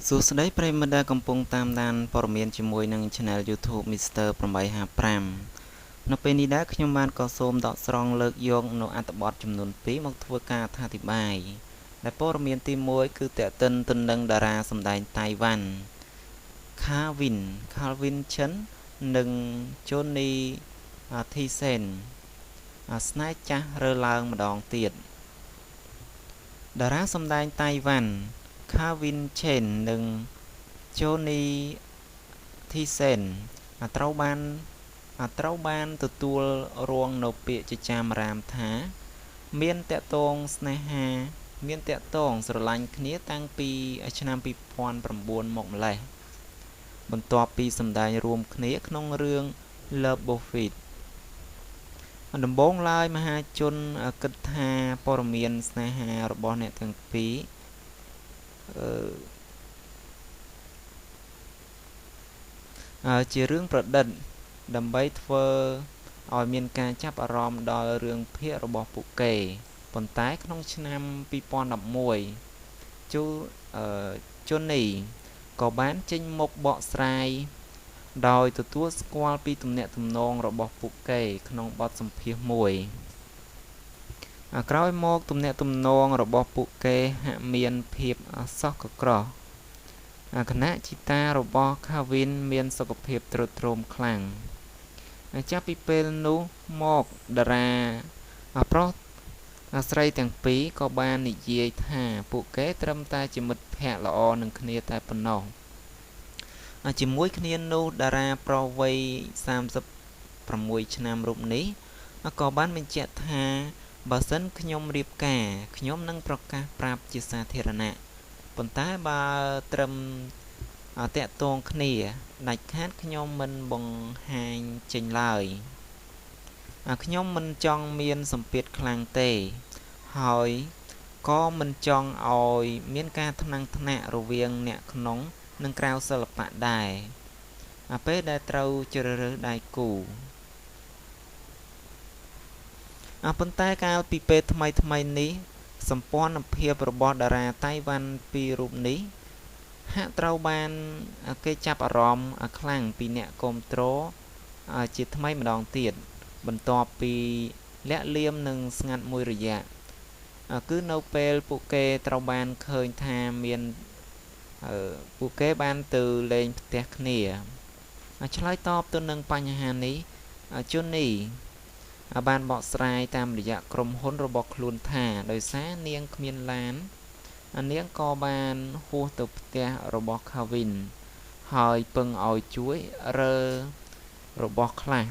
សួស្តីប្រិយមិត្តដែលកំពុងតាមដានព័ត៌មានជាមួយនឹង Channel YouTube Mr. 855 នៅពេលនេះដែរខ្ញុំបានក៏សូមដកស្រង់លើកយកនៅអត្ថបទចំនួន2មកធ្វើការអធិប្បាយដែលព័ត៌មានទី1គឺតេតិនទៅនឹងតារាសម្ដែងតៃវ៉ាន់ Calvin Chen និង Johnny Thiessen ស្នេហ៍ចាស់រើឡើងម្ដងទៀតតារាសម្ដែងតៃវ៉ាន់Calvin Chen និង Johnny Thiessen ត្រូវបានទទួលរងនៅពាក្យចចាមអារាមថាមានតាក់ទងស្នេហាមានតាក់ទងស្រឡាញ់គ្នាតាំងពីឆ្នាំ2009មកម្លេះបន្ទាប់ពីសម្ដែងរួមគ្នាក្នុងរឿង Love Buffet ដំបូងឡើយមហាជនគិតថាព័ត៌មានស្នេហារបស់អ្នកទាំងពីរជារឿងប្រឌិតដើម្បីធ្វើឲ្យមានការចាប់អារម្មណ៍ដល់រឿងភាគរបស់ពួកគេប៉ុន្តែក្នុងឆ្នាំ2011ជូនីក៏បានចេញមុខបកស្រាយដោយទទួលស្គាល់ពីទំនាក់ទំនងរបស់ពួកគេក្នុងបទសម្ភាសន៍មួយក្រោយមកទំនាក់ទំនងរបស់ពួកគេហាក់មានភាពសោះកក្រោះគណៈជីតារបស់ Calvin មានសុខភាពទ្រុឌទ្រោមខ្លាំងចាប់ពីពេលនោះមកតារាប្រុសស្រីទាំងពីរក៏បាននិយាយថាពួកគេត្រឹមតែជាមិត្តភក្តិល្អនឹងគ្នាតែប៉ុណ្ណោះជាមួយគ្នានោះតារាប្រុសវ័យ36ឆ្នាំរូបនេះក៏បានបញ្ជាក់ថាបើសិនខ្ញុំរៀបការខ្ញុំនឹងប្រកាសប្រាប់ជាសាធារណៈប៉ុន្តែបើត្រឹមតាក់ទងគ្នាដាច់ខាតខ្ញុំមិនបង្ហាញចេញឡើយខ្ញុំមិនចង់មានសម្ពាធខ្លាំងទេហើយក៏មិនចង់ឲ្យមានការថ្នាំងថ្នាក់រវាងអ្នកក្នុងនិងក្រៅសិល្បៈដែរពេលដែលត្រូវជ្រើសរើសដៃគូប៉ុន្តែកាលពីពេលថ្មីនេះសម្ព័ន្ធភាពរបស់តារាតៃវ៉ាន់ពីររូបនេះហាក់ត្រូវបានគេចាប់អារម្មណ៍ខ្លាំងពីអ្នកគាំទ្រជាថ្មីម្ដងទៀតបន្ទាប់ពីលាក់លៀមនិងស្ងាត់មួយរយៈគឺនៅពេលពួកគេត្រូវបានឃើញថាមានពួកគេបានទៅលេងផ្ទះគ្នាឆ្លើយតបទៅនឹងបញ្ហានេះជូនីបានបកស្រាយតាមរយៈក្រុមហ៊ុនរបស់ខ្លួនថាដោយសារនាងគ្មានឡាននាងក៏បានហួសទៅផ្ទះរបស់ Calvin ហើយពឹងឲ្យជួយរើរបស់ខ្លះ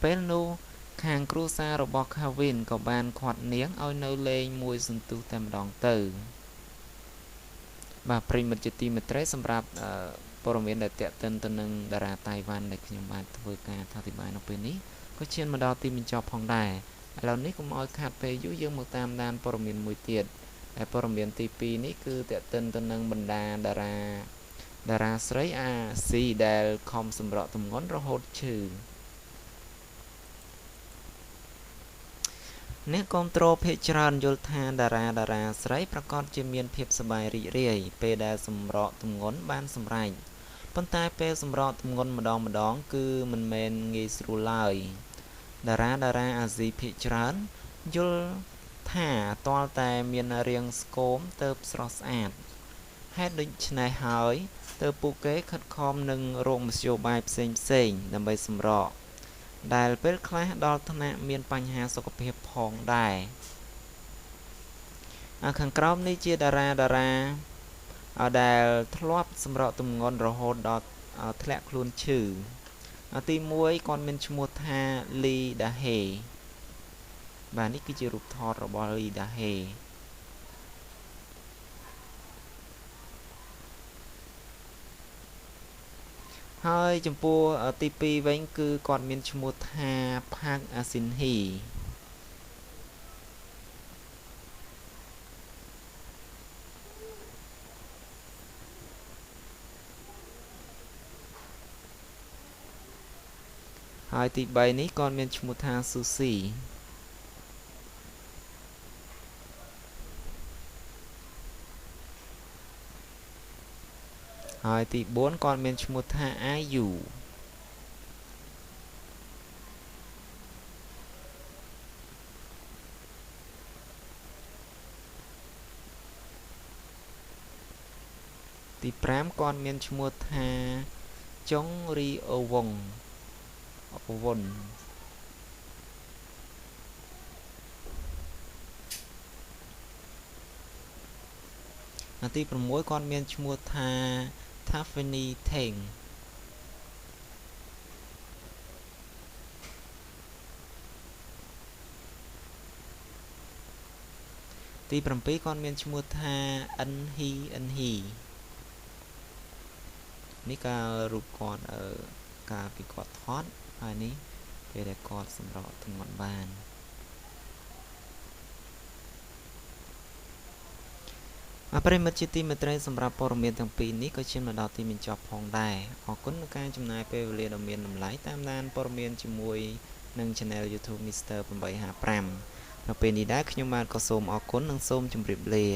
ពេលនោះខាងគ្រួសាររបស់ Calvin ក៏បានឃាត់នាងឲ្យនៅលេងមួយសន្ទុះតែម្ដងទៅបាទប្រិយមិត្តជាទីមេត្រីសម្រាប់ព័ត៌មានដែលតាក់ទិនទៅនឹងតារាតៃវ៉ាន់ដែលខ្ញុំបានធ្វើការអធិប្បាយនៅពេលនេះក៏ឈានមកដល់ទីបញ្ចប់ផងដែរឥឡូវនេះកុំឲ្យខាតពេលយូរយើងមកតាមដានព័ត៌មានមួយទៀតហើយព័ត៌មានទី2នេះគឺតាក់ទិនទៅនឹងបណ្ដាតារាស្រីអាស៊ីដែលខំសម្រក់ទម្ងន់រហូតឈឺអ្នកគាំទ្រភាគច្រើនយល់ថាតារាស្រីប្រកាសជាមានភាពសប្បាយរីករាយពេលដែលសម្រក់ទម្ងន់បានសម្រេចប៉ុន្តែពេលសម្រក់ទម្ងន់ម្ដងគឺមិនមែនងាយស្រួលឡើយតារាអាស៊ីភាគច្រើនយល់ថាទាល់តែមានរាងស្គមទៅស្រស់ស្អាតហេតុដូច្នេះហើយទើបពួកគេខិតខំនឹងរកមធ្យោបាយផ្សេងដើម្បីសម្រក់ដែលពេលខ្លះដល់ថ្នាក់មានបញ្ហាសុខភាពផងដែរខាងក្រោមនេះជាតារាដែលធ្លាប់សម្រក់ទម្ងន់រហូតដល់ធ្លាក់ខ្លួនឈឺទី1គាត់មានឈ្មោះថា Lee Dahe បាទនេះគឺជារូបថតរបស់ Lee Dahe ហើយចំពោះទី2វិញគឺគាត់មានឈ្មោះថា Park Asin-hee ហើយទី3នេះគាត់មានឈ្មោះថា Susie ហ ហើយទី4គាត់មានឈ្មោះថាអាយុទី5គាត់មានឈ្មោះថាចុងរីអូវងអូវុនទី6គាត់មានឈ្មោះថា Taffany Teng ទី7គាត់មានឈ្មោះថាអិនហ៊ីនេះកាលរូបគាត់កាលពីគាត់ថតហើយនេះពេលដែលគាត់សម្រកទម្ងន់បានប្រិមិត្តជាទីមេត្រីសម្រាប់ព័ត៌មានទាំងពីរនេះក៏ឈានមកដល់ទីបញ្ចប់ផងដែរអរគុណនឹងការចំណាយពេលវេលាដ៏មានតម្លៃតាមដានព័ត៌មានជាមួយនឹង Channel YouTube Mr. 855នៅពេលនេះដែរខ្ញុំបាទក៏សូមអរគុណនិងសូមជម្រាបលា